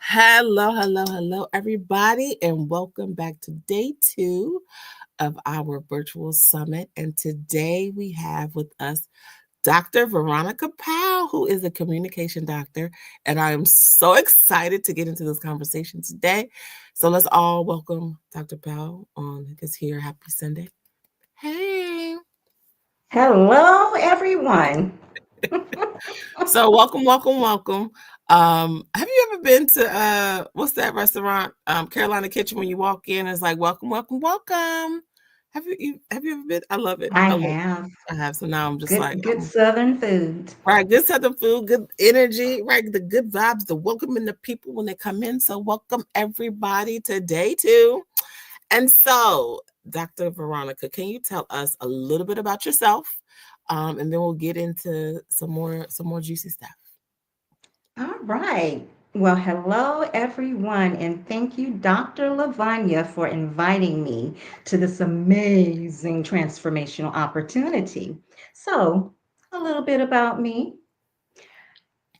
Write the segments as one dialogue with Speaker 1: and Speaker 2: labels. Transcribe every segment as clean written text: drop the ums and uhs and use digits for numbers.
Speaker 1: Hello, everybody, and welcome back to day 2 of our virtual summit. And today we have with us Dr. Veronica Powell, who is a communication doctor. And I am so excited to get into this conversation today. So let's all welcome Dr. Powell on this here Happy Sunday. Hey.
Speaker 2: Hello, everyone.
Speaker 1: So welcome. Have you ever been to what's that restaurant? Carolina Kitchen. When you walk in, it's like welcome. Have you ever been? I love it.
Speaker 2: I
Speaker 1: I love
Speaker 2: have
Speaker 1: I have. So now I'm just like
Speaker 2: good Southern food.
Speaker 1: right, good southern food, good energy, right? The good vibes, the welcoming the people when they come in. So welcome everybody today too. And so, Dr. Veronica, can you tell us a little bit about yourself? And then we'll get into some more juicy stuff.
Speaker 2: All right. Well, hello, everyone, and thank you, Dr. Lavanya, for inviting me to this amazing transformational opportunity. So, a little bit about me.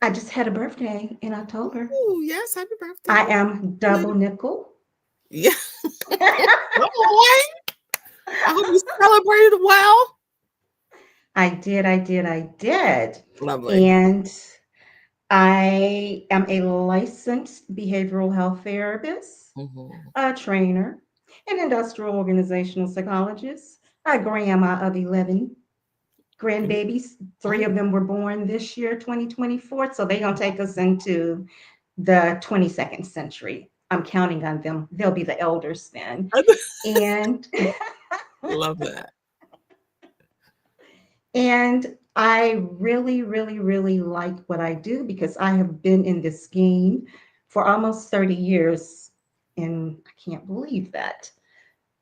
Speaker 2: I just had a birthday in October.
Speaker 1: Ooh, yes, happy
Speaker 2: I
Speaker 1: birthday.
Speaker 2: am double nickel.
Speaker 1: Yeah. Come on. I hope you celebrated well.
Speaker 2: I did.
Speaker 1: Lovely.
Speaker 2: And I am a licensed behavioral health therapist,
Speaker 1: Mhm.
Speaker 2: a trainer, an industrial organizational psychologist, a grandma of 11 grandbabies. Three
Speaker 1: Oh.
Speaker 2: of them were born this year, 2024. So they're going to take us into the 22nd century. I'm counting on them. They'll be the elders then. And
Speaker 1: Love that.
Speaker 2: And I really like what I do because I have been in this game for almost 30 years. And I can't believe that.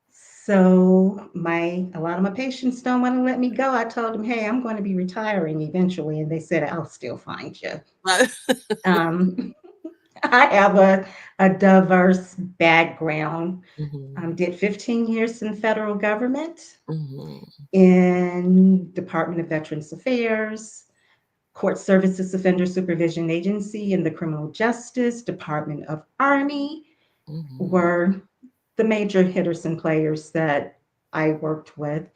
Speaker 2: So a lot of my patients don't want to let me go. I told them, hey, I'm going to be retiring eventually. And they said, I'll still find you. Um, I have a diverse background.
Speaker 1: Mhm.
Speaker 2: Did 15 years in federal government,
Speaker 1: Mhm.
Speaker 2: in Department of Veterans Affairs, Court Services Offender Supervision Agency, and the Criminal Justice Department of Army
Speaker 1: Mhm.
Speaker 2: were the major hitters and players that I worked with.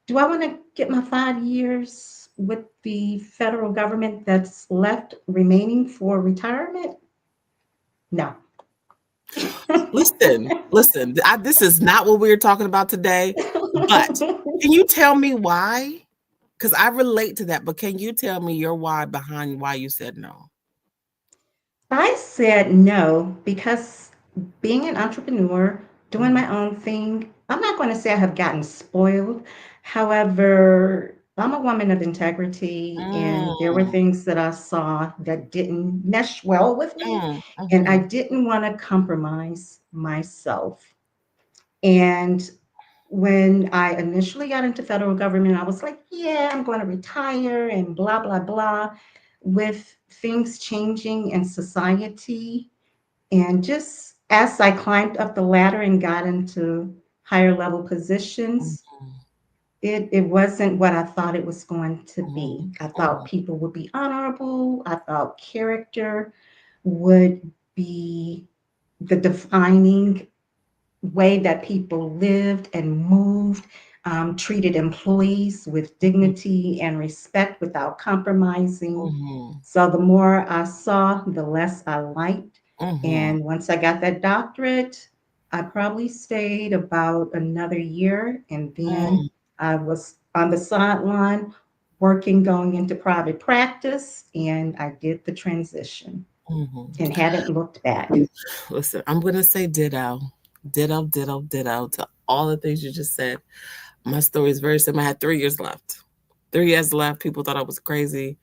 Speaker 2: Do I want to get my 5 years with the federal government that's left remaining for retirement? No.
Speaker 1: Listen. This is not what we're talking about today. But can you tell me why? Because I relate to that. But can you tell me your why behind why you said no?
Speaker 2: I said no because being an entrepreneur, doing
Speaker 1: Mhm.
Speaker 2: my own thing, I'm not going to say I have gotten spoiled. However, I'm a woman of integrity, and there were
Speaker 1: Mm,
Speaker 2: things that I saw that didn't mesh well with me, and I
Speaker 1: mhm,
Speaker 2: didn't want to compromise myself. And when I initially got into federal government, I was like, yeah, I'm going to retire and blah, blah, blah. With things changing in society, and just as I climbed up the ladder and got into higher level positions,
Speaker 1: mhm,
Speaker 2: it wasn't what I thought it was going to
Speaker 1: mhm,
Speaker 2: be. I thought
Speaker 1: mhm,
Speaker 2: people would be honorable. I thought character would be the defining way that people lived and moved, treated employees with
Speaker 1: mhm,
Speaker 2: dignity and respect without compromising.
Speaker 1: mhm,
Speaker 2: So the more I saw, the less I liked.
Speaker 1: mhm,
Speaker 2: And once I got that doctorate, I probably stayed about another year. And
Speaker 1: mm,
Speaker 2: then I was on the sideline working, going into private practice, and I did the transition
Speaker 1: mhm.
Speaker 2: and haven't looked back.
Speaker 1: Listen, I'm gonna say ditto to all the things you just said. My story is very similar. I had 3 years left. 3 years left. People thought I was crazy,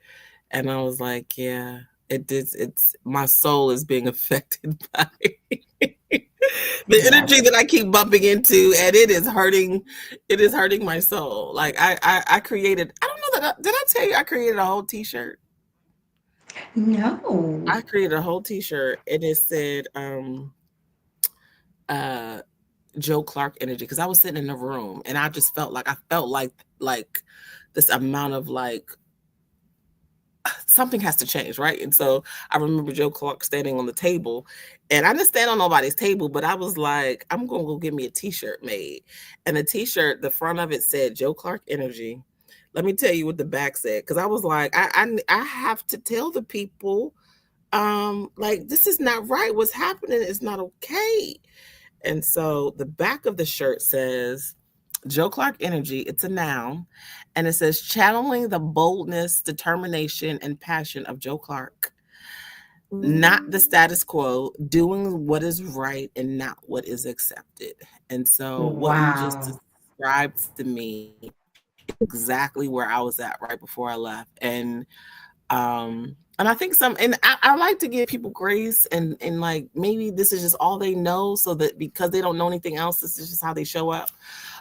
Speaker 1: and I was like, yeah, it did. It's my soul is being affected by the energy
Speaker 2: Yes.
Speaker 1: that I keep bumping into, and it is hurting. It is hurting my soul. Like I created. I don't know that. Did I tell you I created a whole T-shirt?
Speaker 2: No.
Speaker 1: I created a whole T-shirt, and it said, uh, Joe Clark energy, because I was sitting in a room, and I just felt like I felt like this amount of like something has to change, right? And so I remember Joe Clark standing on the table, and I didn't stand on nobody's table, but I was like, I'm gonna go get me a T-shirt made, and the T-shirt, the front of it said Joe Clark Energy. Let me tell you what the back said, because I was like, I have to tell the people, like this is not right. What's happening is not okay. And so the back of the shirt says Joe Clark Energy, it's a noun, and it says channeling the boldness, determination, and passion of Joe Clark, not the
Speaker 2: Ooh,
Speaker 1: status quo, doing what is right and not what is accepted. And so what you just
Speaker 2: wow.
Speaker 1: described to me is exactly where I was at right before I left. And I think I like to give people grace, and like maybe this is just all they know, so that because they don't know anything else, this is just how they show up.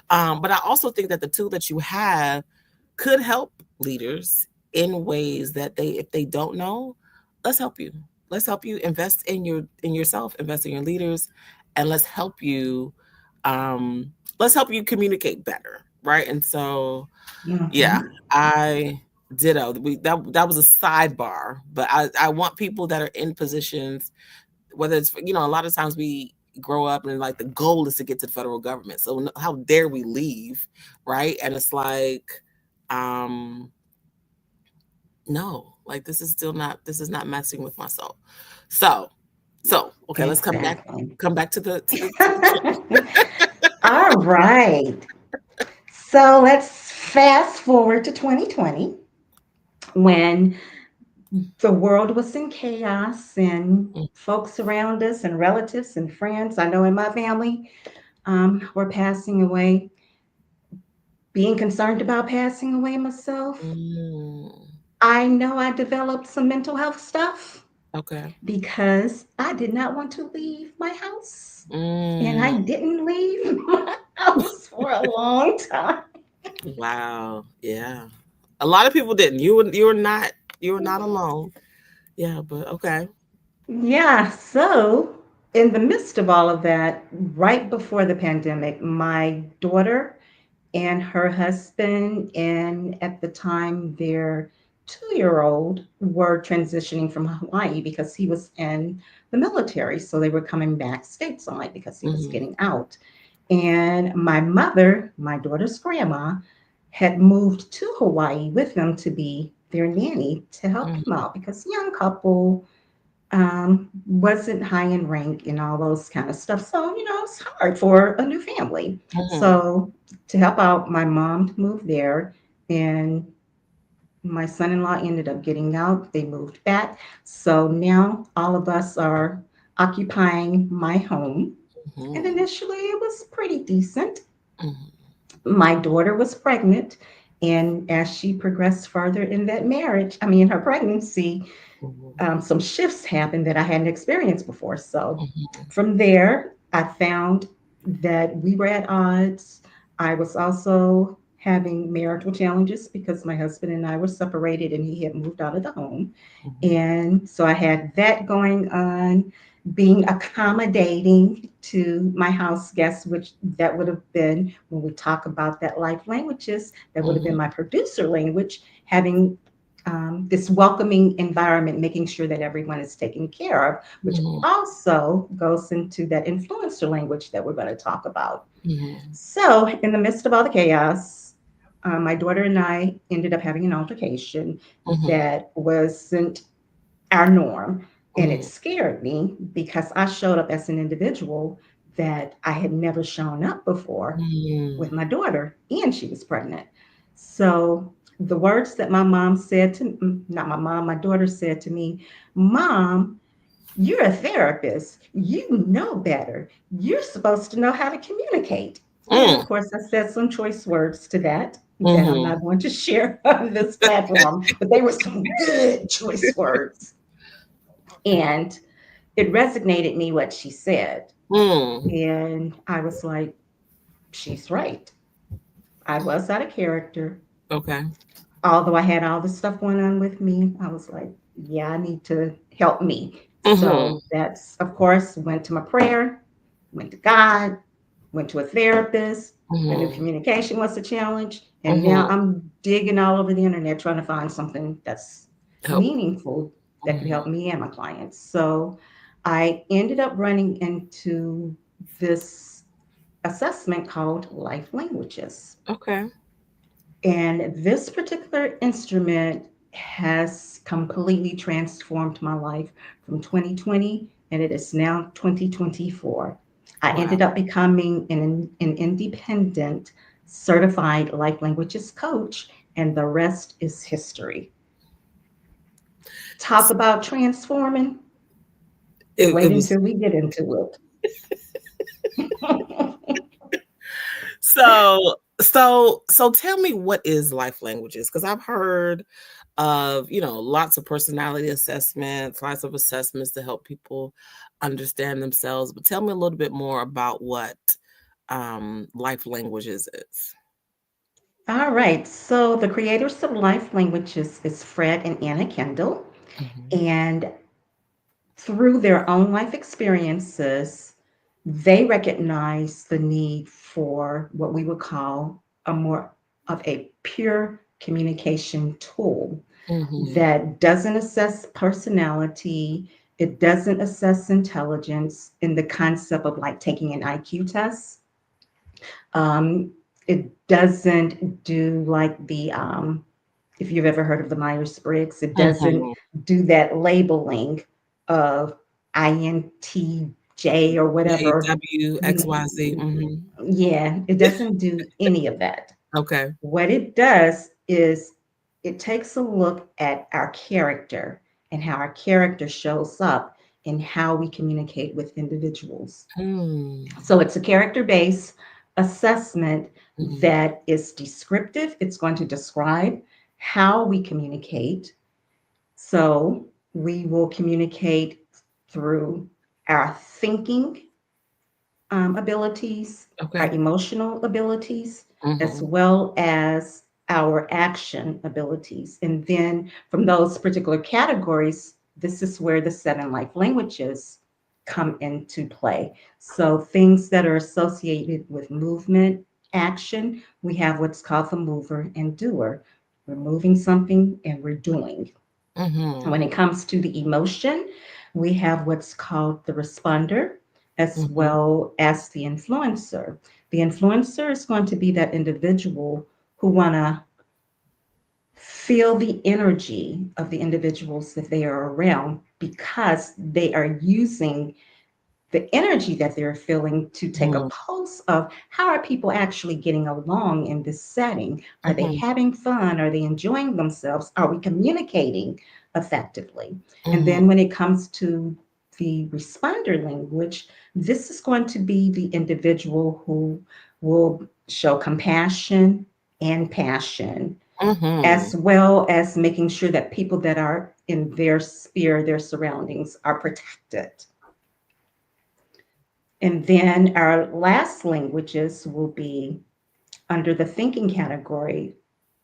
Speaker 1: But I also think that the tool that you have could help leaders in ways that they, if they don't know, let's help you. Let's help you invest in yourself, invest in your leaders, and um, let's help you communicate better, right? And so, yeah,
Speaker 2: Hmm.
Speaker 1: I ditto. That was a sidebar, but I want people that are in positions, whether it's, a lot of times we grow up and like the goal is to get to the federal government. So how dare we leave, right? And it's like, um, no, like this is not messing with my soul. So, okay, let's
Speaker 2: Exactly.
Speaker 1: come back to the
Speaker 2: All right. So let's fast forward to 2020 when the world was in chaos and folks around us and relatives and friends, I know in my family, were passing away. Being concerned about passing away myself,
Speaker 1: Mm,
Speaker 2: I know I developed some mental health stuff
Speaker 1: okay.
Speaker 2: because I did not want to leave my house. And I
Speaker 1: Mm,
Speaker 2: didn't leave my house for a long time.
Speaker 1: wow. Yeah. A lot of people didn't. You were not alone. Yeah, but okay.
Speaker 2: Yeah, so in the midst of all of that, right before the pandemic, my daughter and her husband, and at the time their 2-year old, were transitioning from Hawaii because he was in the military. So they were coming back stateside because he was
Speaker 1: Mhm.
Speaker 2: getting out. And my mother, my daughter's grandma, had moved to Hawaii with them to be their nanny to help him
Speaker 1: Mhm.
Speaker 2: out because young couple, wasn't high in rank and all those kind of stuff. So, it's hard for a new family.
Speaker 1: Mhm.
Speaker 2: So, to help out, my mom moved there, and my son in law ended up getting out. They moved back. So, now all of us are occupying my home. And
Speaker 1: Mhm.
Speaker 2: initially, it was pretty decent.
Speaker 1: Mhm.
Speaker 2: My daughter was pregnant. And as she progressed further in that marriage, I mean, her pregnancy,
Speaker 1: Mhm.
Speaker 2: some shifts happened that I hadn't experienced before. So
Speaker 1: Mhm.
Speaker 2: from there, I found that we were at odds. I was also having marital challenges because my husband and I were separated and he had moved out of the home.
Speaker 1: Mhm.
Speaker 2: And so I had that going on, being accommodating to my house guests, which that would have been, when we talk about that life languages, that would have been
Speaker 1: Mhm.
Speaker 2: my producer language, having this welcoming environment, making sure that everyone is taken care of, which
Speaker 1: Mhm.
Speaker 2: also goes into that influencer language that we're going to talk about.
Speaker 1: Mhm.
Speaker 2: So, in the midst of all the chaos, my daughter and I ended up having an altercation
Speaker 1: Mhm.
Speaker 2: that wasn't our norm. And it
Speaker 1: Mhm.
Speaker 2: scared me because I showed up as an individual that I had never shown up before
Speaker 1: Mhm.
Speaker 2: with my daughter, and she was pregnant. So the words that my mom said to, not my mom, my daughter said to me, Mom, you're a therapist. You know better. You're supposed to know how to communicate. And of
Speaker 1: Mm.
Speaker 2: course, I said some choice words to that I'm
Speaker 1: Mhm.
Speaker 2: not going to share on this platform, but they were some good choice words. And it resonated me what she said.
Speaker 1: Mm.
Speaker 2: And I was like, she's right. I was out of character.
Speaker 1: Okay.
Speaker 2: Although I had all this stuff going on with me, I was like, yeah, I need to help me.
Speaker 1: Mhm.
Speaker 2: So that's, of course, went to my prayer, went to God, went to a therapist. I knew
Speaker 1: Mhm.
Speaker 2: communication was a challenge. And now
Speaker 1: Mhm.
Speaker 2: I'm digging all over the internet trying to find something that's
Speaker 1: Help.
Speaker 2: meaningful, that could
Speaker 1: Mhm.
Speaker 2: help me and my clients. So I ended up running into this assessment called life languages.
Speaker 1: Okay.
Speaker 2: And this particular instrument has completely transformed my life from 2020, and it is now 2024. I
Speaker 1: Wow.
Speaker 2: ended up becoming an independent certified life languages coach, and the rest is history. Talk about transforming.
Speaker 1: It
Speaker 2: Wait
Speaker 1: was
Speaker 2: until we get into it.
Speaker 1: so tell me, what is life languages? Because I've heard of, lots of personality assessments, lots of assessments to help people understand themselves. But tell me a little bit more about what life languages is.
Speaker 2: All right. So the creators of life languages is Fred and Anna Kendall.
Speaker 1: Mhm.
Speaker 2: And through their own life experiences, they recognize the need for what we would call a more of a pure communication tool
Speaker 1: Mhm.
Speaker 2: that doesn't assess personality, it doesn't assess intelligence in the concept of like taking an IQ test. Um, it doesn't do like if you've ever heard of the Myers Briggs, it doesn't
Speaker 1: Mhm.
Speaker 2: do that labeling of INTJ or whatever. You
Speaker 1: JWXYZ.
Speaker 2: know,
Speaker 1: Mhm.
Speaker 2: yeah, it doesn't do any of that.
Speaker 1: Okay.
Speaker 2: What it does is it takes a look at our character and how our character shows up in how we communicate with individuals.
Speaker 1: Mm.
Speaker 2: So it's a character based assessment
Speaker 1: Mhm.
Speaker 2: that is descriptive. It's going to describe how we communicate. So we will communicate through our thinking abilities, our
Speaker 1: Okay.
Speaker 2: emotional abilities, as
Speaker 1: Mhm.
Speaker 2: well as our action abilities. And then from those particular categories, this is where the seven life languages come into play. So things that are associated with movement, action, we have what's called the mover and doer. We're moving something and we're doing. And when
Speaker 1: Mhm.
Speaker 2: it comes to the emotion, we have what's called the responder as
Speaker 1: Mhm.
Speaker 2: well as the influencer. The influencer is going to be that individual who want to feel the energy of the individuals that they are around because they are using the energy that they're feeling to take a
Speaker 1: Mhm.
Speaker 2: pulse of how are people actually getting along in this setting? Are they
Speaker 1: Mhm.
Speaker 2: having fun? Are they enjoying themselves? Are we communicating effectively? And
Speaker 1: Mhm.
Speaker 2: then when it comes to the responder language, this is going to be the individual who will show compassion and passion,
Speaker 1: Mhm.
Speaker 2: as well as making sure that people that are in their sphere, their surroundings, are protected. And then our last languages will be under the thinking category.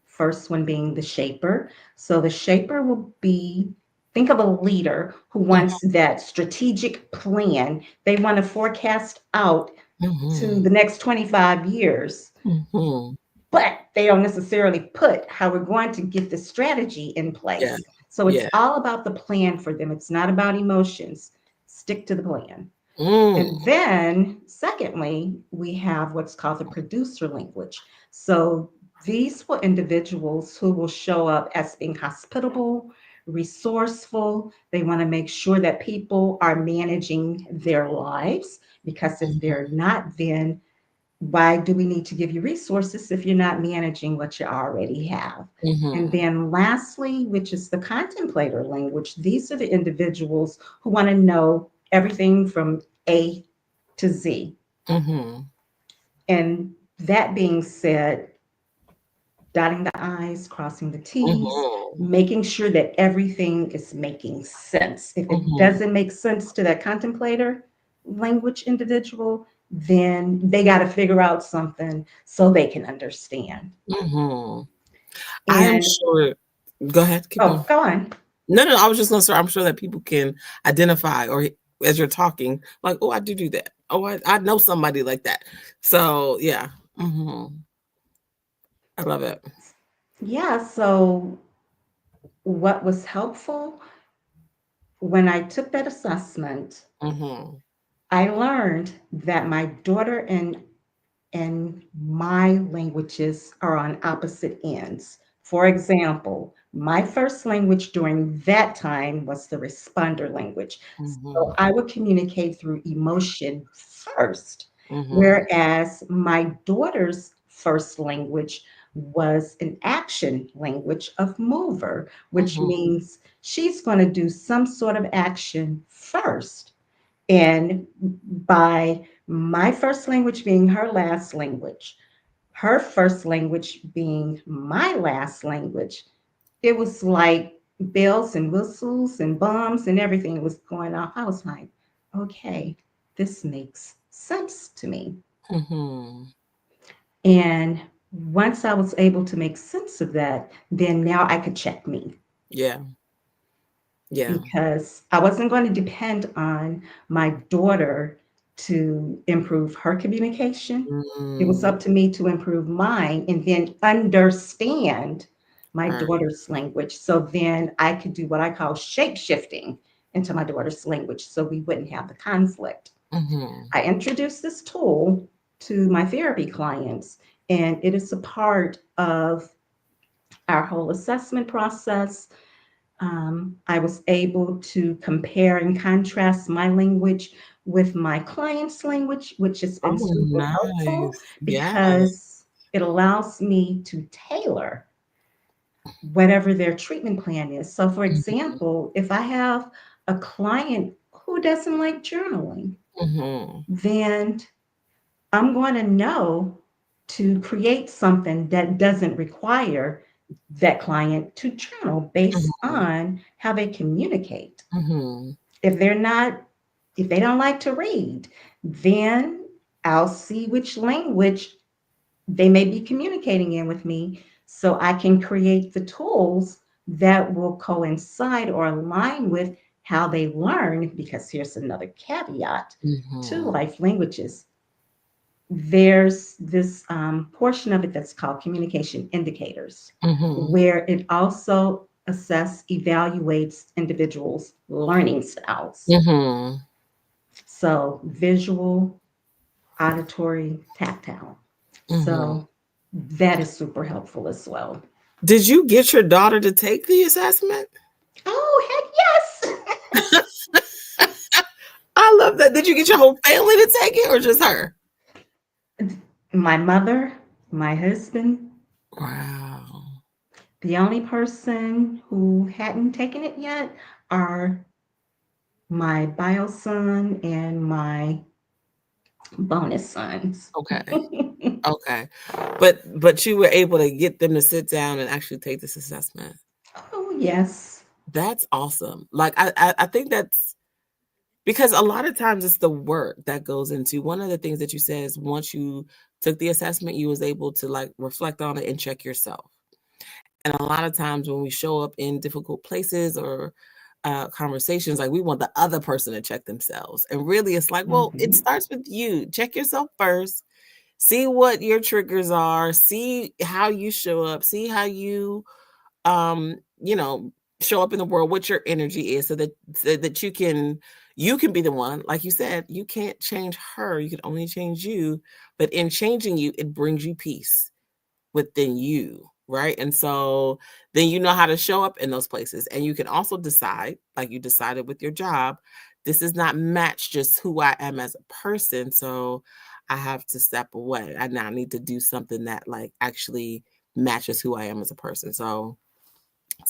Speaker 2: First one being the shaper. So the shaper will be, think of a leader who wants that strategic plan. They want to forecast out to
Speaker 1: Mhm.
Speaker 2: the next 25 years,
Speaker 1: Mhm.
Speaker 2: but they don't necessarily put how we're going to get the strategy in
Speaker 1: Yeah.
Speaker 2: place. So it's
Speaker 1: Yeah.
Speaker 2: all about the plan for them. It's not about emotions. Stick to the plan.
Speaker 1: Mm.
Speaker 2: And then, secondly, we have what's called the producer language. So these were individuals who will show up as being hospitable, resourceful. They want to make sure that people are managing their lives because if they're
Speaker 1: Mhm.
Speaker 2: not, then why do we need to give you resources if you're not managing what you already have? And
Speaker 1: Mhm.
Speaker 2: then lastly, which is the contemplator language, these are the individuals who want to know everything from A to Z.
Speaker 1: Mhm.
Speaker 2: And that being said, dotting the I's, crossing the T's,
Speaker 1: Mhm.
Speaker 2: making sure that everything is making sense. If it
Speaker 1: Mhm.
Speaker 2: doesn't make sense to that contemplator language individual, then they got to figure out something so they can understand.
Speaker 1: Mhm. I am
Speaker 2: And
Speaker 1: sure. Go ahead, keep
Speaker 2: oh,
Speaker 1: going.
Speaker 2: go on.
Speaker 1: No, no, I was just gonna say, I'm sure that people can identify, or as you're talking, like, "Oh, I do that. Oh, I know somebody like that." So, yeah. Mhm. I love it.
Speaker 2: Yeah, so what was helpful when I took that assessment,
Speaker 1: Mm-hmm.
Speaker 2: I learned that my daughter and my languages are on opposite ends. For example, my first language during that time was the responder language. So
Speaker 1: Mm-hmm.
Speaker 2: I would communicate through emotion first,
Speaker 1: Mm-hmm.
Speaker 2: whereas my daughter's first language was an action language of mover, which
Speaker 1: Mm-hmm.
Speaker 2: means she's going to do some sort of action first. And by my first language being her last language, her first language being my last language, it was like bells and whistles and bombs and everything was going off. I was like, okay, this makes sense to me.
Speaker 1: Mm-hmm.
Speaker 2: And once I was able to make sense of that, then now I could check me,
Speaker 1: Yeah. Yeah.
Speaker 2: because I wasn't going to depend on my daughter to improve her communication. It was
Speaker 1: Mm-hmm.
Speaker 2: up to me to improve mine and then understand my
Speaker 1: Right.
Speaker 2: daughter's language. So then I could do what I call shape shifting into my daughter's language so we wouldn't have the conflict.
Speaker 1: Mm-hmm.
Speaker 2: I introduced this tool to my therapy clients, and it is a part of our whole assessment process. I was able to compare and contrast my language with my client's language, which has been
Speaker 1: Oh,
Speaker 2: super helpful
Speaker 1: nice. Yeah.
Speaker 2: because it allows me to tailor whatever their treatment plan is. So, for example, if I have a client who doesn't like journaling,
Speaker 1: Mm-hmm.
Speaker 2: then I'm going to know to create something that doesn't require that client to journal based
Speaker 1: Mm-hmm.
Speaker 2: on how they communicate.
Speaker 1: Mm-hmm.
Speaker 2: If they're not, if they don't like to read, then I'll see which language they may be communicating in with me so I can create the tools that will coincide or align with how they learn. Because here's another caveat to
Speaker 1: Mm-hmm.
Speaker 2: life languages: there's this portion of it that's called communication indicators,
Speaker 1: Mm-hmm.
Speaker 2: where it also evaluates individuals' learning styles.
Speaker 1: Mm-hmm.
Speaker 2: So visual, auditory, tactile.
Speaker 1: Mm-hmm.
Speaker 2: So that is super helpful as well.
Speaker 1: Did you get your daughter to take the assessment?
Speaker 2: Oh, heck yes.
Speaker 1: I love that. Did you get your whole family to take it or just her?
Speaker 2: My mother, my husband,
Speaker 1: Wow.
Speaker 2: the only person who hadn't taken it yet are my bio son and my bonus sons.
Speaker 1: Okay. Okay. But you were able to get them to sit down and actually take this assessment.
Speaker 2: Oh, yes.
Speaker 1: That's awesome. Like I think that's because a lot of times it's the work that goes into one of the things that you said is once you took the assessment, you was able to like reflect on it and check yourself. And a lot of times when we show up in difficult places or conversations, like we want the other person to check themselves. And really, it's like, well, it
Speaker 2: Hmm.
Speaker 1: starts with you. Check yourself first. See what your triggers are. See how you show up. See how you, you know, show up in the world. What your energy is, so that you can be the one. Like you said, you can't change her. You can only change you. But in changing you, it brings you peace within you, right? And so then you know how to show up in those places. And you can also decide, like you decided with your job, this does not match just who I am as a person. So I have to step away. I now need to do something that like actually matches who I am as a person. So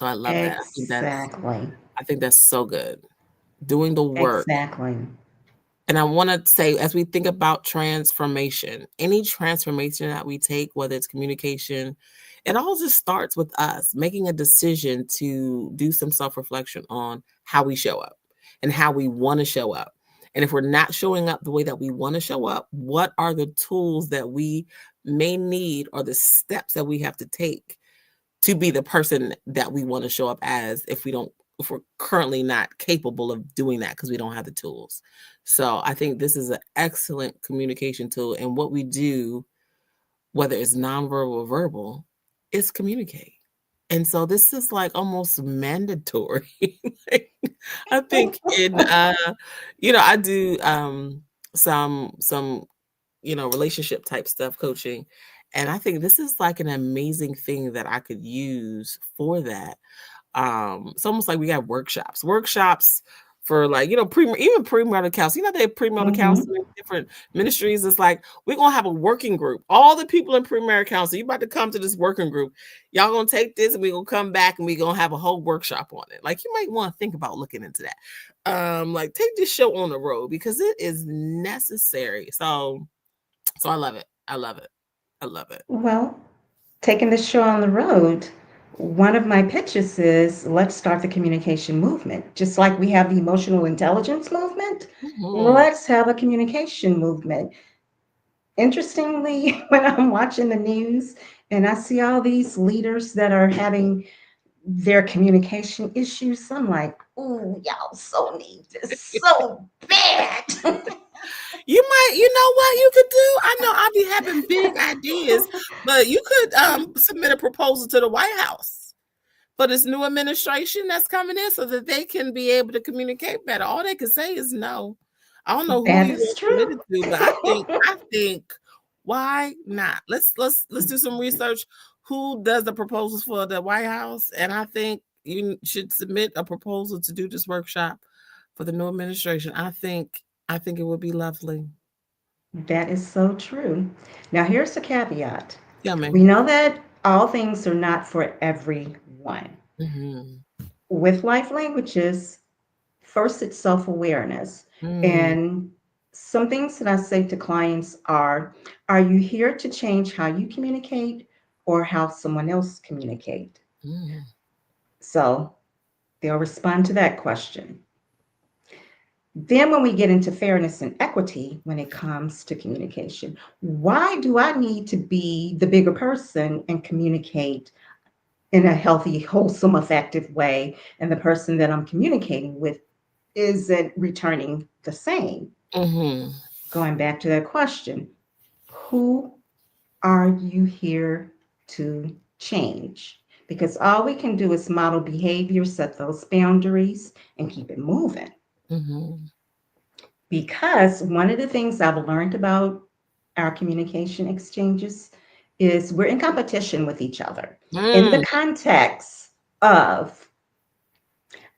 Speaker 1: I love that.
Speaker 2: Exactly.
Speaker 1: I think that's so good. Doing the work.
Speaker 2: Exactly.
Speaker 1: And I want to say, as we think about transformation, any transformation that we take, whether it's communication, it all just starts with us making a decision to do some self reflection on how we show up and how we want to show up. And if we're not showing up the way that we want to show up, what are the tools that we may need or the steps that we have to take to be the person that we want to show up as if we're currently not capable of doing that because we don't have the tools. So I think this is an excellent communication tool. And what we do, whether it's nonverbal or verbal, is communicate. And so this is like almost mandatory. Like, I think in I do some relationship type stuff coaching, and I think this is like an amazing thing that I could use for that. It's almost like we got workshops for, like, even premarital counseling. They have premarital
Speaker 2: Hmm.
Speaker 1: counseling in different ministries. It's like we're gonna have a working group. All the people in premarital counseling, you about to come to this working group. Y'all gonna take this, and we're gonna come back, and we're gonna have a whole workshop on it. Like, you might want to think about looking into that. Like, take this show on the road because it is necessary. So I love it. I love it. I love it.
Speaker 2: Well, taking this show on the road, one of my pitches is let's start the communication movement. Just like we have the emotional intelligence movement,
Speaker 1: Mhm.
Speaker 2: let's have a communication movement. Interestingly, when I'm watching the news and I see all these leaders that are having their communication issues, I'm like, ooh, y'all so need this so bad.
Speaker 1: You know what you could do? I know I'll be having big ideas, but you could submit a proposal to the White House for this new administration that's coming in so that they can be able to communicate better. All they can say is no. I don't know who
Speaker 2: That
Speaker 1: you
Speaker 2: is
Speaker 1: want submitted
Speaker 2: true.
Speaker 1: to, but I think why not? Let's do some research. Who does the proposals for the White House? And I think you should submit a proposal to do this workshop for the new administration. I think it would be lovely.
Speaker 2: That is so true. Now, here's the caveat.
Speaker 1: Yeah, man.
Speaker 2: We know that all things are not for everyone.
Speaker 1: Mhm.
Speaker 2: With life languages, first it's self awareness.
Speaker 1: Mm,
Speaker 2: And some things that I say to clients are you here to change how you communicate or how someone else communicate?
Speaker 1: mm,
Speaker 2: So they'll respond to that question. Then, when we get into fairness and equity when it comes to communication, why do I need to be the bigger person and communicate in a healthy, wholesome, effective way? And the person that I'm communicating with isn't returning the same.
Speaker 1: mhm,
Speaker 2: Going back to that question, who are you here to change? Because all we can do is model behavior, set those boundaries, and keep it moving.
Speaker 1: mhm,
Speaker 2: Because one of the things I've learned about our communication exchanges is we're in competition with each other in the
Speaker 1: mm,
Speaker 2: context of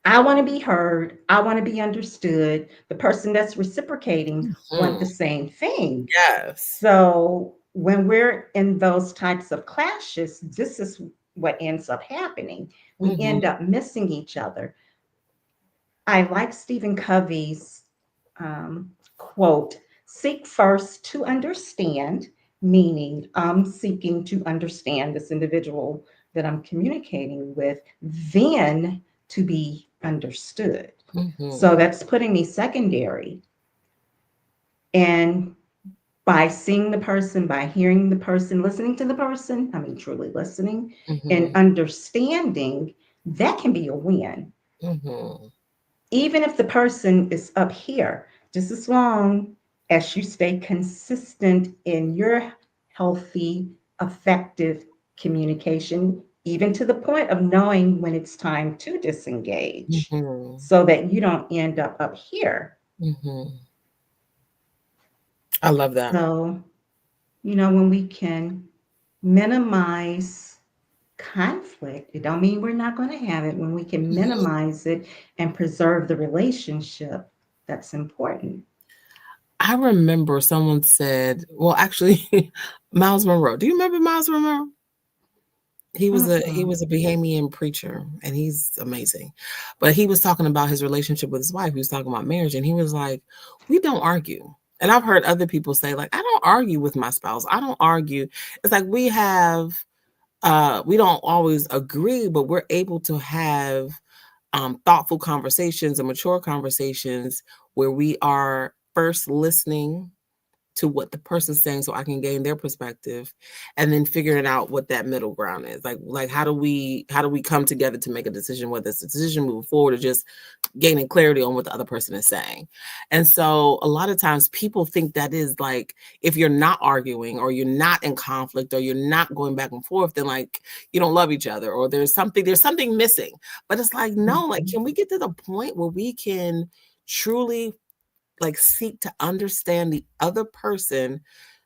Speaker 2: I want to be heard, I want to be understood. The person that's reciprocating want the
Speaker 1: mhm.
Speaker 2: same thing.
Speaker 1: Yes.
Speaker 2: So when we're in those types of clashes, this is what ends up happening. We
Speaker 1: Mhm,
Speaker 2: end up missing each other. I like Stephen Covey's quote, seek first to understand, meaning I'm seeking to understand this individual that I'm communicating with, then to be understood. So
Speaker 1: mhm,
Speaker 2: that's putting me secondary. And by seeing the person, by hearing the person, listening to the person, I mean, truly listening and
Speaker 1: mhm,
Speaker 2: understanding, that can be a win.
Speaker 1: mhm,
Speaker 2: Even if the person is up here, just as long as you stay consistent in your healthy, effective communication, even to the point of knowing when it's time to disengage
Speaker 1: mhm,
Speaker 2: so that you don't end up here.
Speaker 1: mhm. I love that.
Speaker 2: So, when we can minimize conflict, it don't mean we're not going to have it. When we can minimize it and preserve the relationship, that's important.
Speaker 1: I remember someone said, well, actually, Miles Monroe. Do you remember Miles Monroe? He was a
Speaker 2: Mm-mm.
Speaker 1: Bahamian preacher, and he's amazing. But he was talking about his relationship with his wife. He was talking about marriage, and he was like, "We don't argue." And I've heard other people say, like, "I don't argue with my spouse. I don't argue." It's like we don't always agree, but we're able to have thoughtful conversations and mature conversations where we are first listening to what the person's saying so I can gain their perspective, and then figuring out what that middle ground is. Like how do we come together to make a decision, whether it's a decision moving forward or just gaining clarity on what the other person is saying. And so a lot of times people think that is like, if you're not arguing or you're not in conflict or you're not going back and forth, then like you don't love each other, or there's something missing. But it's like, no, like,
Speaker 2: Mhm.
Speaker 1: can we get to the point where we can truly like seek to understand the other person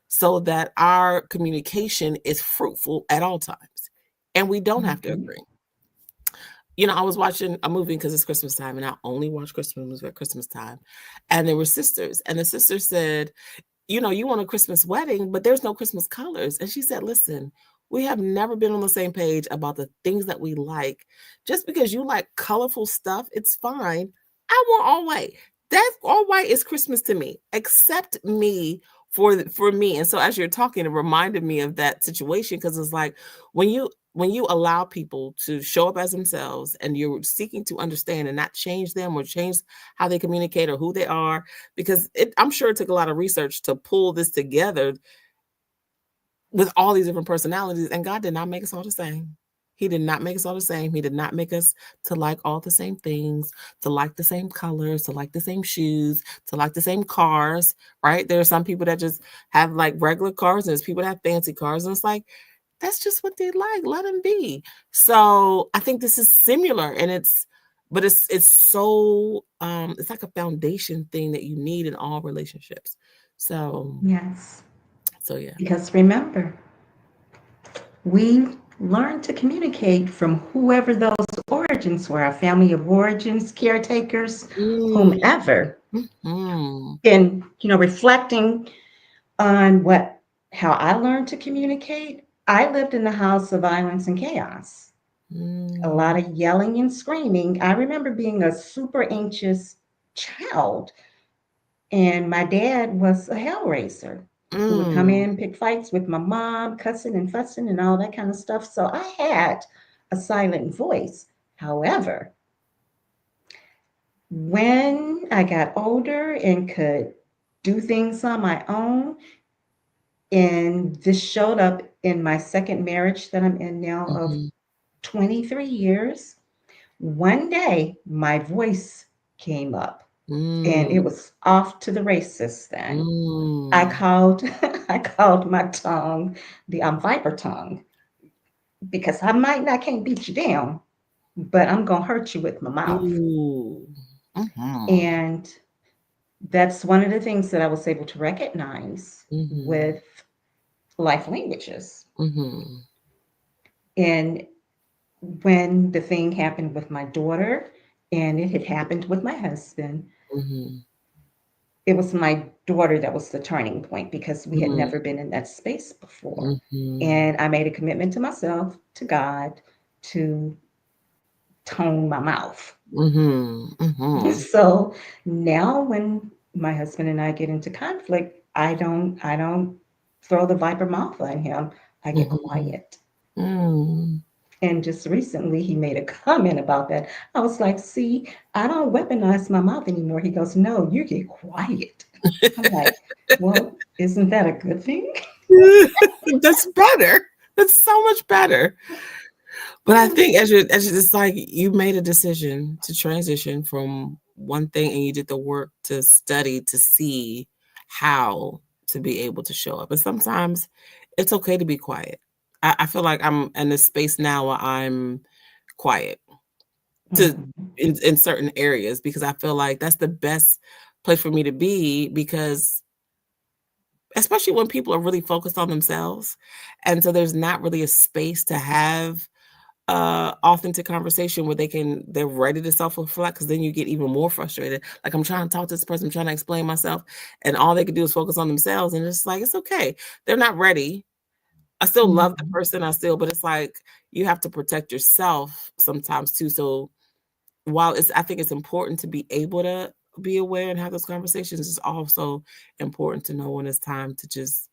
Speaker 1: so that our communication is fruitful at all times and we don't have to
Speaker 2: Mhm.
Speaker 1: agree. I was watching a movie because it's Christmas time, and I only watch Christmas movies at Christmas time. And there were sisters, and the sister said, you want a Christmas wedding, but there's no Christmas colors. And she said, listen, we have never been on the same page about the things that we like. Just because you like colorful stuff, it's fine. I want all white. That all white is Christmas to me. Accept me for me. And so as you're talking, it reminded me of that situation, because it's like when you allow people to show up as themselves and you're seeking to understand and not change them or change how they communicate or who they are, because I'm sure it took a lot of research to pull this together with all these different personalities, and God did not make us all the same. He did not make us all the same. He did not make us to like all the same things, to like the same colors, to like the same shoes, to like the same cars, right? There are some people that just have like regular cars, and there's people that have fancy cars, and it's like, that's just what they like. Let them be. So I think this is similar, and it's like a foundation thing that you need in all relationships. So
Speaker 2: Yes.
Speaker 1: yeah.
Speaker 2: Because remember, we learn to communicate from whoever those origins were, our family of origins, caretakers,
Speaker 1: Mm,
Speaker 2: whomever.
Speaker 1: mhm,
Speaker 2: And, reflecting on how I learned to communicate, I lived in a house of violence and chaos. A
Speaker 1: mm,
Speaker 2: lot of yelling and screaming. I remember being a super anxious child, and my dad was a hell raiser who would come
Speaker 1: mm,
Speaker 2: in, pick fights with my mom, cussing and fussing and all that kind of stuff. So I had a silent voice. However, when I got older and could do things on my own, and this showed up in my second marriage that I'm in now of
Speaker 1: mhm,
Speaker 2: 23 years, one day my voice came up and it
Speaker 1: mm,
Speaker 2: was off to the races then. I
Speaker 1: mm.
Speaker 2: called I called my tongue the viper tongue, because I can't beat you down, but I'm gonna hurt you with my mouth.
Speaker 1: Ooh. Mhm,
Speaker 2: And that's one of the things that I was able to recognize
Speaker 1: mhm,
Speaker 2: with life languages.
Speaker 1: mhm,
Speaker 2: And when the thing happened with my daughter and it had happened with my husband,
Speaker 1: mhm,
Speaker 2: it was my daughter that was the turning point because we had
Speaker 1: mhm,
Speaker 2: never been in that space before.
Speaker 1: mhm,
Speaker 2: And I made a commitment to myself, to God, to tone my mouth.
Speaker 1: mhm, mhm,
Speaker 2: So now when my husband and I get into conflict, I don't throw the viper mouth on him. I get
Speaker 1: mhm,
Speaker 2: quiet.
Speaker 1: mm.
Speaker 2: And just recently he made a comment about that. I was like, see, I don't weaponize my mouth anymore. He goes, no, you get quiet. I'm like, well, isn't that a good thing?
Speaker 1: That's better. That's so much better. But I think as you it's like you made a decision to transition from one thing, and you did the work to study to see how to be able to show up. And sometimes it's okay to be quiet. I feel like I'm in this space now where I'm quiet to
Speaker 2: Mhm.
Speaker 1: in certain areas, because I feel like that's the best place for me to be, because especially when people are really focused on themselves. And so there's not really a space to have authentic conversation where they're ready to self-reflect, because then you get even more frustrated. Like, I'm trying to talk to this person, I'm trying to explain myself, and all they can do is focus on themselves. And it's like, it's okay, they're not ready. I still love the
Speaker 2: Mhm.
Speaker 1: person, but it's like you have to protect yourself sometimes too. So while I think it's important to be able to be aware and have those conversations, it's also important to know when it's time to just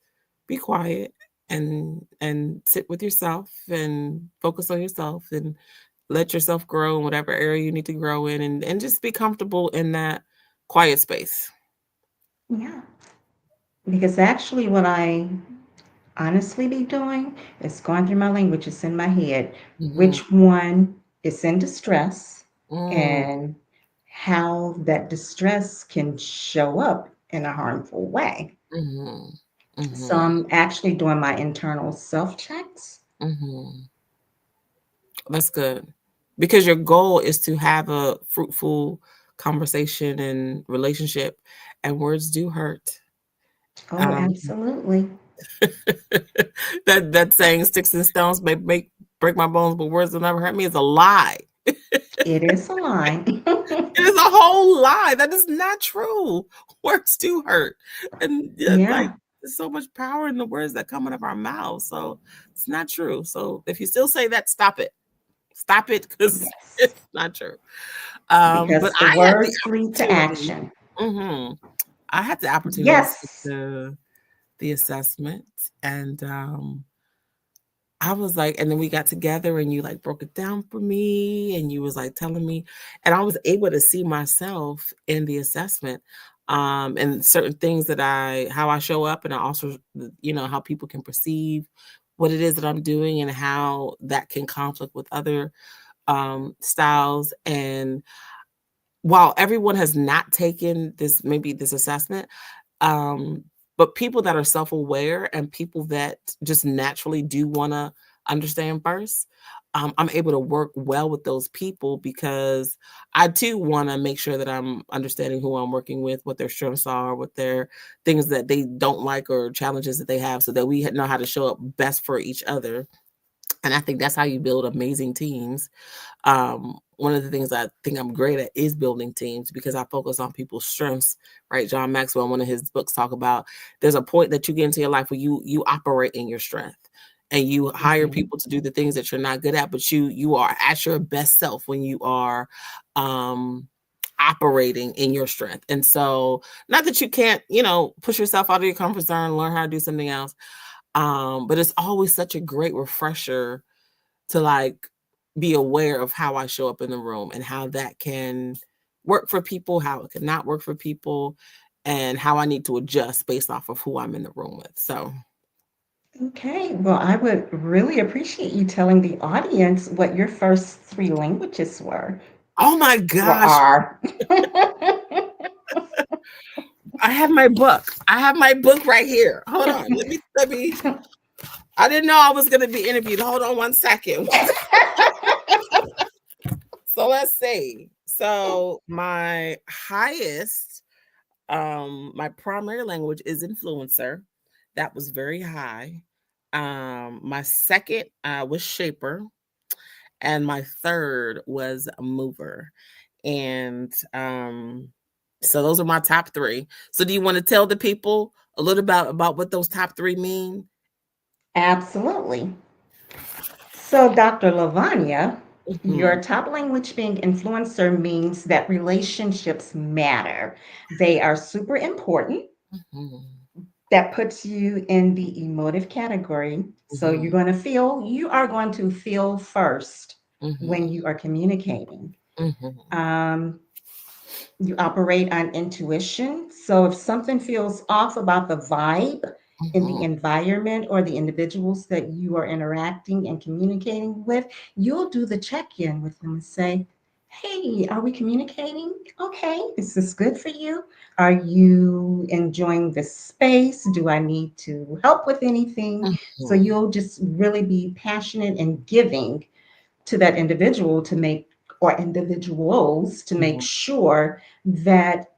Speaker 1: be quiet and sit with yourself and focus on yourself and let yourself grow in whatever area you need to grow in, and just be comfortable in that quiet space.
Speaker 2: Yeah. Because actually, what I honestly be doing is going through my languages in my head.
Speaker 1: Mhm.
Speaker 2: Which one is in distress
Speaker 1: Mm.
Speaker 2: and how that distress can show up in a harmful way.
Speaker 1: Mhm.
Speaker 2: So
Speaker 1: Mhm.
Speaker 2: I'm actually doing my internal self checks.
Speaker 1: Mhm. That's good. Because your goal is to have a fruitful conversation and relationship, and words do hurt.
Speaker 2: Oh,
Speaker 1: Um,
Speaker 2: absolutely.
Speaker 1: that saying "sticks and stones may make break my bones, but words will never hurt me" is a lie.
Speaker 2: It is a lie.
Speaker 1: It is a whole lie. That is not true. Words do hurt, and yeah, like
Speaker 2: Yeah.
Speaker 1: there's so much power in the words that come out of our mouths. So it's not true. So if you still say that, stop it. Stop it because
Speaker 2: Yes.
Speaker 1: it's not true. But
Speaker 2: Because the
Speaker 1: I had the
Speaker 2: words lead to
Speaker 1: opportunity.
Speaker 2: action.
Speaker 1: Mhm. I had the opportunity to take
Speaker 2: Yes.
Speaker 1: the assessment, and I was like, and then we got together, and you like broke it down for me, and you was like telling me, and I was able to see myself in the assessment, and certain things that how I show up, and I also, how people can perceive what it is that I'm doing, and how that can conflict with other styles. And while everyone has not taken this assessment, um, but people that are self-aware and people that just naturally do want to understand first, I'm able to work well with those people because I too want to make sure that I'm understanding who I'm working with, what their strengths are, what their things that they don't like or challenges that they have, so that we know how to show up best for each other. And I think that's how you build amazing teams. One of the things I think I'm great at is building teams because I focus on people's strengths, right? John Maxwell, in one of his books, talk about there's a point that you get into your life where you operate in your strength, and you hire
Speaker 2: Mhm.
Speaker 1: people to do the things that you're not good at, but you are at your best self when you are um operating in your strength. And so, not that you can't, push yourself out of your comfort zone and learn how to do something else, but it's always such a great refresher to like be aware of how I show up in the room and how that can work for people, how it cannot work for people, and how I need to adjust based off of who I'm in the room with. So,
Speaker 2: Okay. Well, I would really appreciate you telling the audience what your first three languages were
Speaker 1: oh my
Speaker 2: or
Speaker 1: gosh,
Speaker 2: are.
Speaker 1: I have my book. I have my book right here. Hold on. Let me I didn't know I was going to be interviewed. Hold on one second. So let's see. So my highest my primary language is influencer. That was very high. My second was shaper, and my third was mover. And so those are my top three. So do you want to tell the people a little about what those top three mean?
Speaker 2: Absolutely. So, Dr. Lavanya,
Speaker 1: Hmm.
Speaker 2: your top language being influencer means that relationships matter. They are super important.
Speaker 1: Hmm.
Speaker 2: That puts you in the emotive category. So,
Speaker 1: Hmm.
Speaker 2: you are going to feel first when
Speaker 1: Hmm.
Speaker 2: you are communicating.
Speaker 1: Hmm.
Speaker 2: Um, you operate on intuition. So if something feels off about the vibe in the
Speaker 1: Hmm.
Speaker 2: environment or the individuals that you are interacting and communicating with, you'll do the check in with them and say, hey, are we communicating? Okay, is this good for you? Are you enjoying this space? Do I need to help with anything? So
Speaker 1: Hmm.
Speaker 2: you'll just really be passionate and giving to that individual to make or individuals to make
Speaker 1: Hmm.
Speaker 2: sure that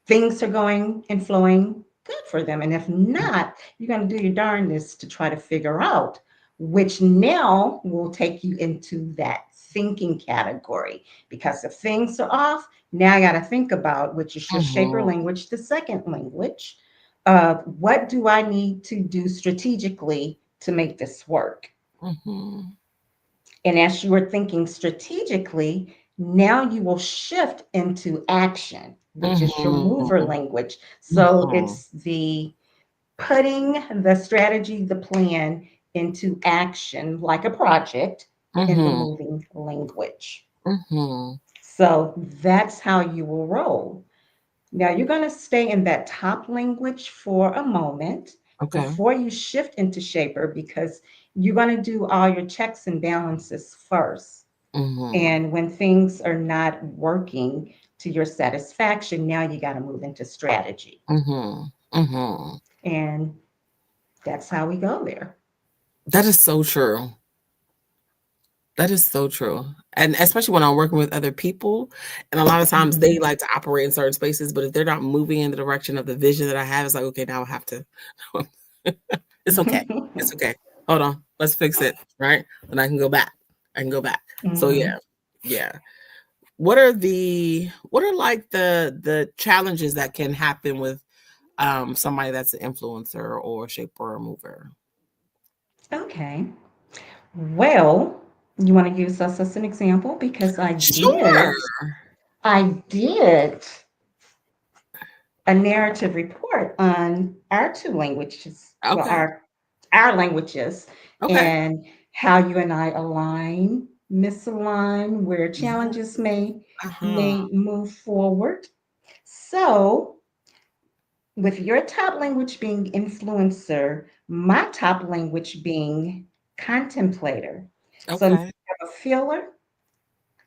Speaker 2: things are going and flowing good for them. And if not, you're going to do your darndest to try to figure out, which now will take you into that thinking category. Because if things are off, now I got to think about, which is your shaper
Speaker 1: Hmm.
Speaker 2: language, the second language. What do I need to do strategically to make this work?
Speaker 1: Hmm.
Speaker 2: And as you are thinking strategically, now you will shift into action, which is your mover
Speaker 1: Hmm.
Speaker 2: language. So
Speaker 1: Hmm.
Speaker 2: it's the putting the strategy, the plan into action like a project in the
Speaker 1: Hmm.
Speaker 2: moving language.
Speaker 1: Hmm.
Speaker 2: So that's how you will roll. Now you're going to stay in that top language for a moment
Speaker 1: Okay.
Speaker 2: before you shift into shaper because you're going to do all your checks and balances first.
Speaker 1: Mhm.
Speaker 2: And when things are not working to your satisfaction, now you got to move into strategy.
Speaker 1: Mhm. Mhm.
Speaker 2: And that's how we go there.
Speaker 1: That is so true. That is so true. And especially when I'm working with other people, and a lot of times they
Speaker 2: Hmm.
Speaker 1: like to operate in certain spaces, but if they're not moving in the direction of the vision that I have, it's like, okay, now I have to. It's okay. It's okay. Hold on. Let's fix it. Right. And I can go back. I can go back. So yeah.
Speaker 2: Hmm.
Speaker 1: Yeah. What are like the challenges that can happen with somebody that's an influencer or shaper or mover?
Speaker 2: Okay. Well, you want to use us as an example because
Speaker 1: Sure.
Speaker 2: I did a narrative report on our two languages, well,
Speaker 1: Okay.
Speaker 2: our languages,
Speaker 1: Okay.
Speaker 2: and how you and I align, misalign, where challenges
Speaker 1: Yes. Uh-huh.
Speaker 2: may move forward. So, with your top language being influencer, my top language being contemplator. So now
Speaker 1: Okay.
Speaker 2: you have a feeler,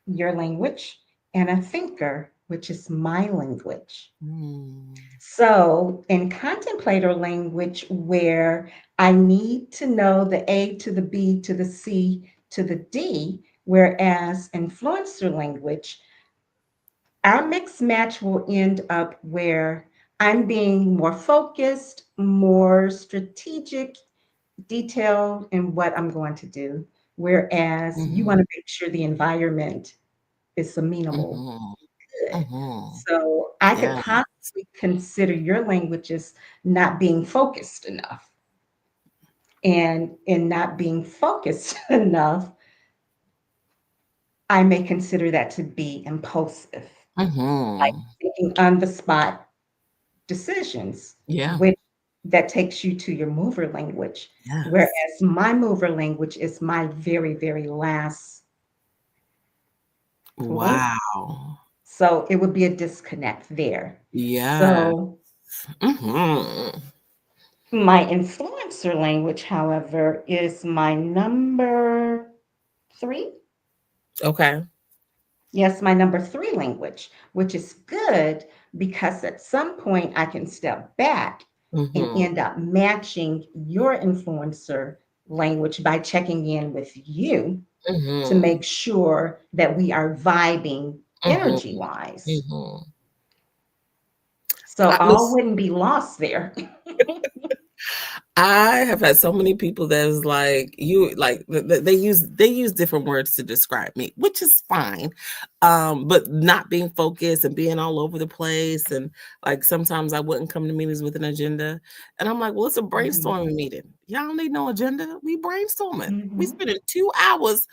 Speaker 2: your language, and a thinker, which is my language.
Speaker 1: Mm.
Speaker 2: So, in contemplator language, where I need to know the A to the B to the C to the D, whereas influencer language, our mix match will end up where I'm being more focused, more strategic, detailed in what I'm going to do. Whereas you want
Speaker 1: Mhm.
Speaker 2: to make sure the environment is amenable.
Speaker 1: Mhm.
Speaker 2: Good.
Speaker 1: Mhm.
Speaker 2: So I could
Speaker 1: Yeah.
Speaker 2: possibly consider your language as not being focused enough. And in not being focused enough, I may consider that to be impulsive, like
Speaker 1: Mhm.
Speaker 2: making on the spot decisions,
Speaker 1: Yeah.
Speaker 2: which that takes you to your mover language.
Speaker 1: Yes.
Speaker 2: Whereas my mover language is my very, very last point.
Speaker 1: Wow.
Speaker 2: So it would be a disconnect there.
Speaker 1: Yes.
Speaker 2: So
Speaker 1: Mhm.
Speaker 2: my influencer language, however, is my number three.
Speaker 1: Okay.
Speaker 2: Yes, my number three language, which is good because at some point I can step back and
Speaker 1: Mhm.
Speaker 2: end up matching your influencer language by checking in with you to
Speaker 1: Mhm.
Speaker 2: make sure that we are vibing
Speaker 1: Mhm.
Speaker 2: energy wise.
Speaker 1: Mhm.
Speaker 2: So all
Speaker 1: Listen,
Speaker 2: wouldn't be lost there.
Speaker 1: I have had so many people that is like you like they use different words to describe me, which is fine. But not being focused and being all over the place and like sometimes I wouldn't come to meetings with an agenda. And I'm like, well, it's a
Speaker 2: Mhm,
Speaker 1: brainstorming meeting. Y'all don't need no agenda. We brainstorming. We
Speaker 2: mhm,
Speaker 1: spending 2 hours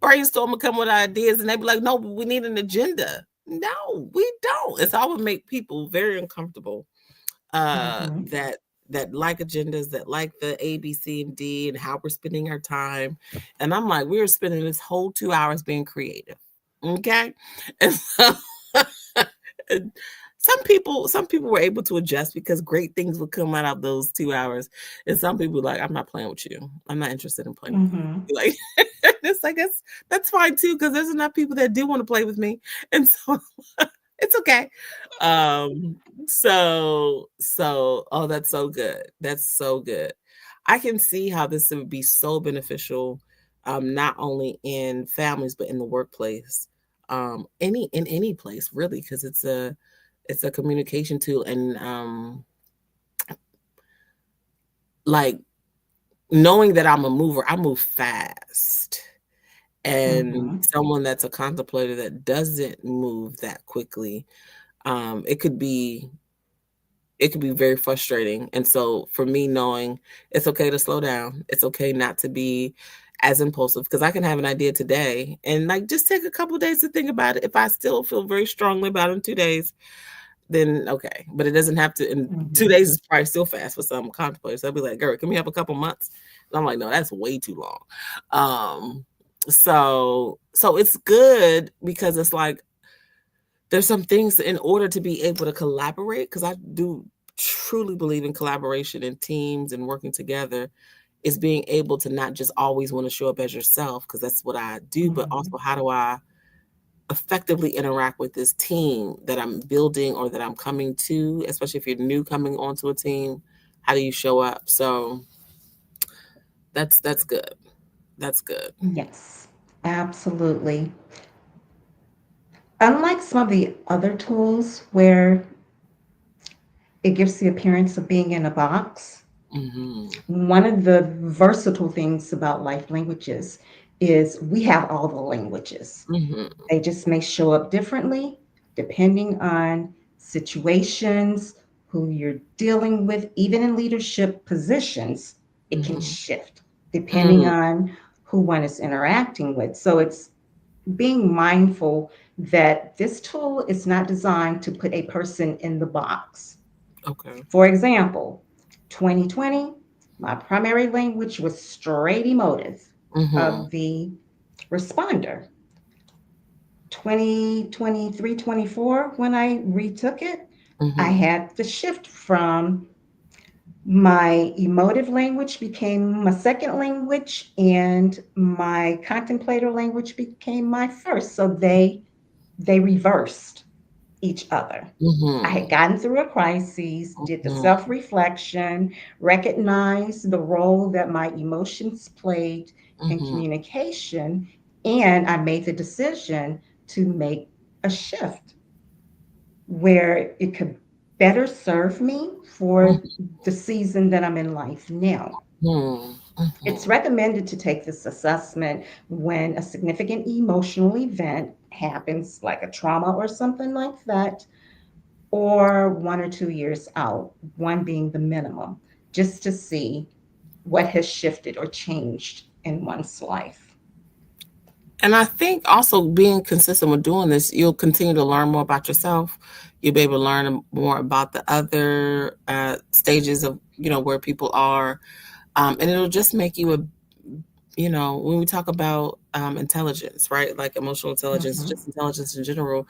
Speaker 1: brainstorming, come with ideas, and they be like, no, but we need an agenda. No, we don't. And so I would make people very uncomfortable
Speaker 2: mhm,
Speaker 1: that like agendas, that like the A, B, C, and D, and how we're spending our time. And I'm like, we're spending this whole 2 hours being creative. Okay. And so and some people were able to adjust because great things would come out of those 2 hours. And some people were like, I'm not playing with you. I'm not interested in playing with
Speaker 2: mhm,
Speaker 1: you. Like it's like that's fine too, because there's enough people that do want to play with me. And so it's okay. Um, oh, that's so good. That's so good. I can see how this would be so beneficial, not only in families but in the workplace, in any place really, because it's a communication tool, and like knowing that I'm a mover, I move fast, and
Speaker 2: mhm,
Speaker 1: someone that's a contemplator that doesn't move that quickly, um, it could be it can be very frustrating. And so for me, knowing it's okay to slow down, it's okay not to be as impulsive because I can have an idea today and like just take a couple days to think about it. If I still feel very strongly about it in 2 days, then okay. But it doesn't have to. And two
Speaker 2: mhm,
Speaker 1: days is probably still fast for some contemplate. So I'll be like, girl, can we have a couple months? And I'm like, no, that's way too long. So it's good because it's like there's some things in order to be able to collaborate, because I do truly believe in collaboration in teams and working together, is being able to not just always want to show up as yourself, because that's what I do, but
Speaker 2: Mhm.
Speaker 1: also how do I effectively interact with this team that I'm building or that I'm coming to, especially if you're new coming onto a team. How do you show up? So that's good. That's good.
Speaker 2: Yes, absolutely. Unlike some of the other tools where it gives the appearance of being in a box,
Speaker 1: Mhm.
Speaker 2: one of the versatile things about life languages is we have all the languages.
Speaker 1: Mhm.
Speaker 2: They just may show up differently depending on situations, who you're dealing with, even in leadership positions, it can
Speaker 1: Mhm.
Speaker 2: shift depending
Speaker 1: Mm.
Speaker 2: on who one is interacting with. So it's being mindful that this tool is not designed to put a person in the box.
Speaker 1: Okay.
Speaker 2: For example, 2020, my primary language was straight emotive
Speaker 1: Mhm.
Speaker 2: of the responder. 2023, 24, when I retook it, I
Speaker 1: Mhm.
Speaker 2: had to shift from my emotive language became my second language and my contemplator language became my first. So they reversed each other. I had
Speaker 1: Mhm.
Speaker 2: gotten through a crisis, did the
Speaker 1: Mhm.
Speaker 2: self reflection, recognized the role that my emotions played in
Speaker 1: Mhm.
Speaker 2: communication, and I made the decision to make a shift where it could better serve me for the season that I'm in life now.
Speaker 1: Mhm.
Speaker 2: It's
Speaker 1: Mhm.
Speaker 2: recommended to take this assessment when a significant emotional event happens, like a trauma or something like that, or 1 or 2 years out, one being the minimum, just to see what has shifted or changed in one's life.
Speaker 1: And I think also being consistent with doing this, you'll continue to learn more about yourself. You'll be able to learn more about the other stages of, where people are. And it'll just make you when we talk about intelligence, right? Like emotional intelligence,
Speaker 2: Mhm.
Speaker 1: just intelligence in general,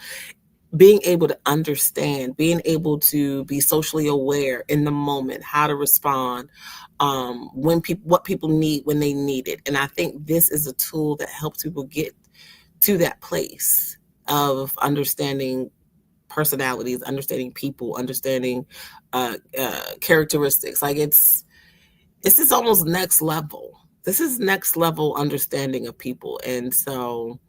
Speaker 1: being able to understand, being able to be socially aware in the moment, how to respond, when people, what people need when they need it. And I think this is a tool that helps people get to that place of understanding personalities, understanding people, understanding characteristics. Like this is almost next level. This is next level understanding of people. And so,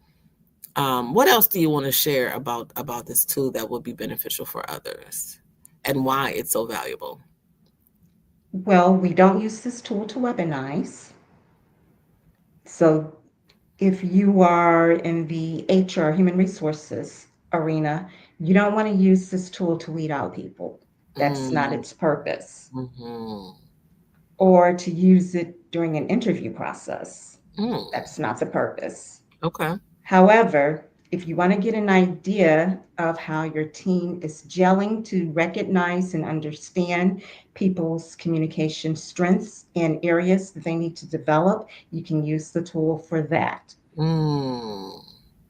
Speaker 1: what else do you want to share about this tool that would be beneficial for others, and why it's so valuable?
Speaker 2: Well, we don't use this tool to weaponize. So if you are in the HR, human resources arena, you don't want to use this tool to weed out people. That's not
Speaker 1: Mm,
Speaker 2: its purpose.
Speaker 1: mm-hmm.
Speaker 2: Or to use it during an interview process.
Speaker 1: Mm,
Speaker 2: That's not the purpose.
Speaker 1: okay.
Speaker 2: However, if you want to get an idea of how your team is gelling to recognize and understand people's communication strengths and areas that they need to develop, you can use the tool for that.
Speaker 1: Mm,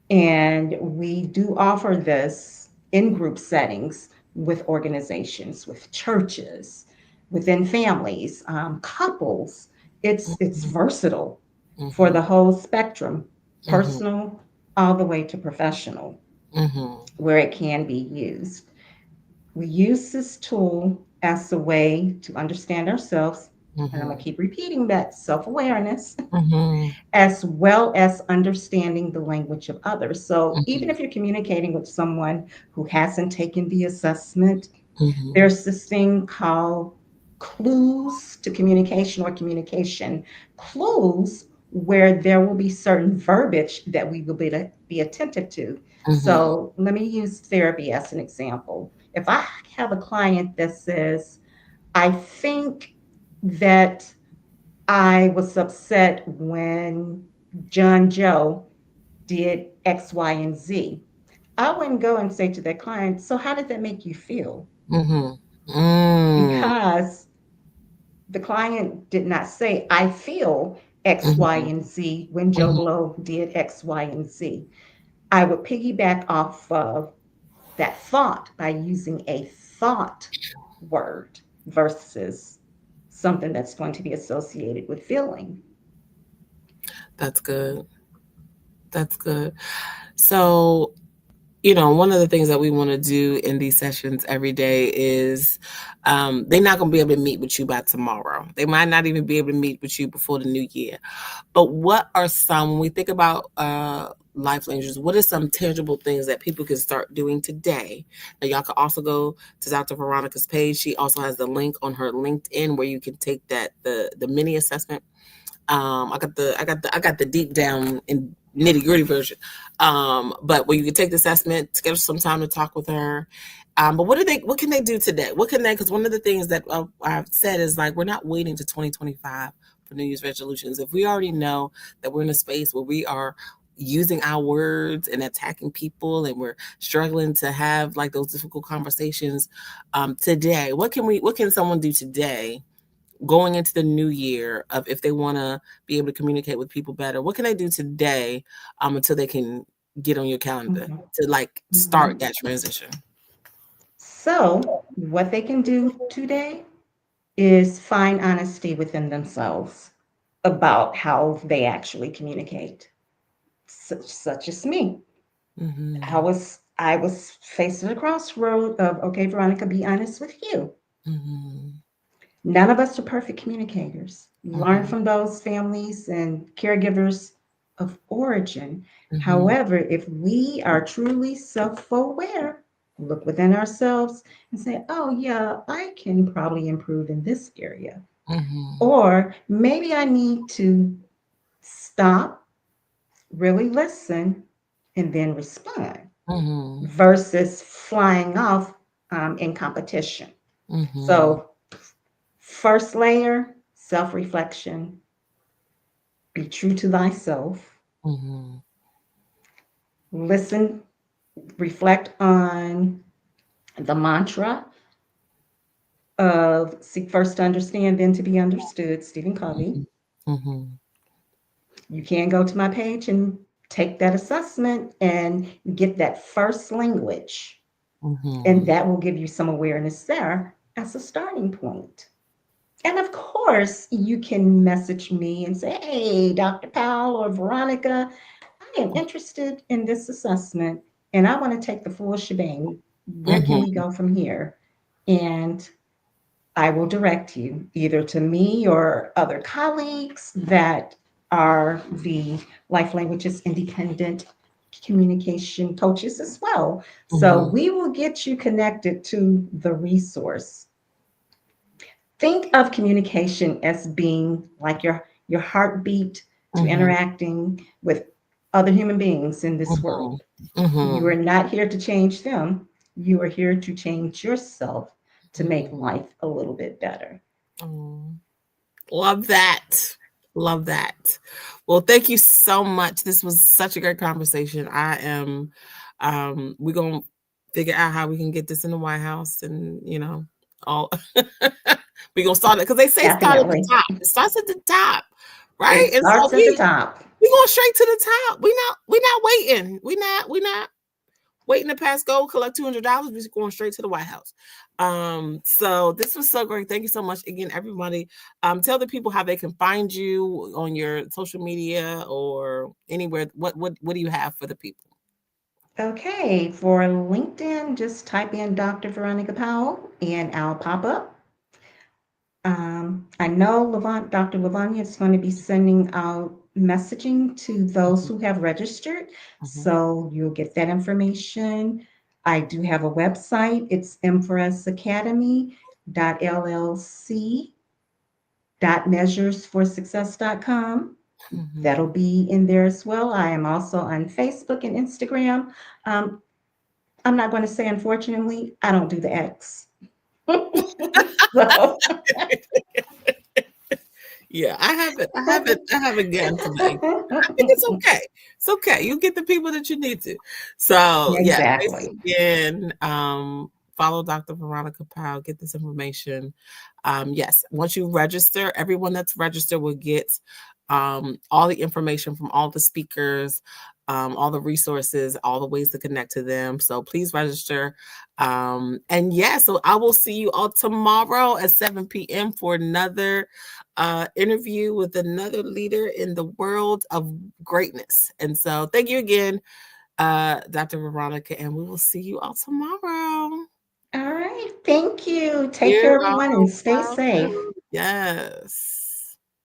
Speaker 2: And we do offer this in group settings with organizations, with churches, within families, couples. It's
Speaker 1: mm-hmm.
Speaker 2: versatile for
Speaker 1: Mm-hmm.
Speaker 2: the whole spectrum,
Speaker 1: Mm-hmm.
Speaker 2: personal all the way to professional,
Speaker 1: Mm-hmm.
Speaker 2: where it can be used. We use this tool as a way to understand ourselves, and I'm going
Speaker 1: Mm-hmm.
Speaker 2: to keep repeating that self awareness,
Speaker 1: Mm-hmm.
Speaker 2: as well as understanding the language of others. So even
Speaker 1: Mm-hmm.
Speaker 2: if you're communicating with someone who hasn't taken the assessment,
Speaker 1: Mm-hmm.
Speaker 2: there's this thing called clues to communication or communication clues where there will be certain verbiage that we will be attentive to.
Speaker 1: Mm-hmm.
Speaker 2: So let me use therapy as an example. If I have a client that says, I think that I was upset when John Joe did X, Y, and Z. I wouldn't go and say to that client, so how did that make you feel?
Speaker 1: Mm-hmm. Mm,
Speaker 2: Because the client did not say, I feel X, Y,
Speaker 1: mhm,
Speaker 2: and Z when Joe
Speaker 1: mhm,
Speaker 2: Blow did X, Y, and Z. I would piggyback off of that thought by using a thought word versus something that's going to be associated with feeling.
Speaker 1: That's good. That's good. So, you know, one of the things that we want to do in these sessions every day is they're not going to be able to meet with you by tomorrow. They might not even be able to meet with you before the new year. But what are some, when we think about life languages, what are some tangible things that people can start doing today? Now, y'all can also go to Dr. Veronica's page. She also has the link on her LinkedIn where you can take that the mini assessment. I got the deep down and nitty gritty version. But where you can take the assessment, schedule some time to talk with her. But what can they do today? What can they, because one of the things that I've said is like, we're not waiting to 2025 for New Year's resolutions. If we already know that we're in a space where we are using our words and attacking people and we're struggling to have like those difficult conversations today, what can someone do today going into the new year of if they want to be able to communicate with people better? What can they do today until they can get on your calendar
Speaker 2: Mhm,
Speaker 1: to like start
Speaker 2: mhm.
Speaker 1: that transition?
Speaker 2: So, what they can do today is find honesty within themselves about how they actually communicate. Such as me. I
Speaker 1: Mm-hmm.
Speaker 2: was I was faced at a crossroad of, okay, Veronica, be honest with you.
Speaker 1: Mm-hmm.
Speaker 2: None of us are perfect communicators. Learn
Speaker 1: Mm-hmm.
Speaker 2: from those families and caregivers of origin.
Speaker 1: Mm-hmm.
Speaker 2: However, if we are truly self aware, look within ourselves and say, oh, yeah, I can probably improve in this area.
Speaker 1: Mm-hmm.
Speaker 2: Or maybe I need to stop, really listen, and then respond
Speaker 1: Mm-hmm.
Speaker 2: versus flying off in competition.
Speaker 1: Mm-hmm.
Speaker 2: So, first layer, self reflection, be true to thyself,
Speaker 1: Mm-hmm.
Speaker 2: listen, reflect on the mantra of seek first to understand, then to be understood, Stephen Covey.
Speaker 1: Mm-hmm.
Speaker 2: You can go to my page and take that assessment and get that first language, and
Speaker 1: Mm-hmm.
Speaker 2: that will give you some awareness there as a starting point. And of course, you can message me and say, hey, Dr. Powell or Veronica, I am interested in this assessment and I want to take the full shebang. Where can we
Speaker 1: Mm-hmm.
Speaker 2: go from here? And I will direct you either to me or other colleagues that are the life languages independent communication coaches as well. So
Speaker 1: Mm-hmm.
Speaker 2: we will get you connected to the resource. Think of communication as being like your heartbeat to
Speaker 1: Mm-hmm.
Speaker 2: interacting with other human beings in this
Speaker 1: Mm-hmm.
Speaker 2: world. You
Speaker 1: Mm-hmm.
Speaker 2: are not here to change them. You are here to change yourself to make
Speaker 1: Mm-hmm.
Speaker 2: life a little bit better.
Speaker 1: Oh, love that. Love that. Well, thank you so much. This was such a great conversation. We're going to figure out how we can get this in the White House and, you know, all we're going to start it because they say start at the
Speaker 2: Definitely.
Speaker 1: top. It starts at the top, right?
Speaker 2: It
Speaker 1: And so
Speaker 2: starts at the top.
Speaker 1: we going straight to the top. We not waiting. We not waiting to pass go collect $200. We're going straight to the White House. So this was so great. Thank you so much again, everybody. Tell the people how they can find you on your social media or anywhere. What do you have for the people?
Speaker 2: Okay, for LinkedIn, just type in Dr. Veronica Powell and I'll pop up. I know Dr. Lavanya is going to be sending out messaging to those
Speaker 1: Mhm,
Speaker 2: who have registered,
Speaker 1: mhm,
Speaker 2: so you'll get that information. I do have a website. It's empressacademy.llc.measuresforsuccess.com. That'll
Speaker 1: mhm.
Speaker 2: be in there as well. I am also on Facebook and Instagram. Um, I'm not going to say, unfortunately, I don't do the X. So,
Speaker 1: Yeah, I haven't. I haven't gotten to the ink. I think it's okay. It's okay. You get the people that you need to. So yeah,
Speaker 2: exactly.
Speaker 1: Facebook again. Follow Dr. Veronica Powell. Get this information. Yes, once you register, everyone that's registered will get all the information from all the speakers. all the resources, all the ways to connect to them. So please register. And yeah, so I will see you all tomorrow at 7 p.m. for another interview with another leader in the world of greatness. And so thank you again, Dr. Veronica, and we will see you all tomorrow.
Speaker 2: All right. Thank you. Take
Speaker 1: You're
Speaker 2: care, everyone,
Speaker 1: all
Speaker 2: and stay safe.
Speaker 1: welcome. Yes.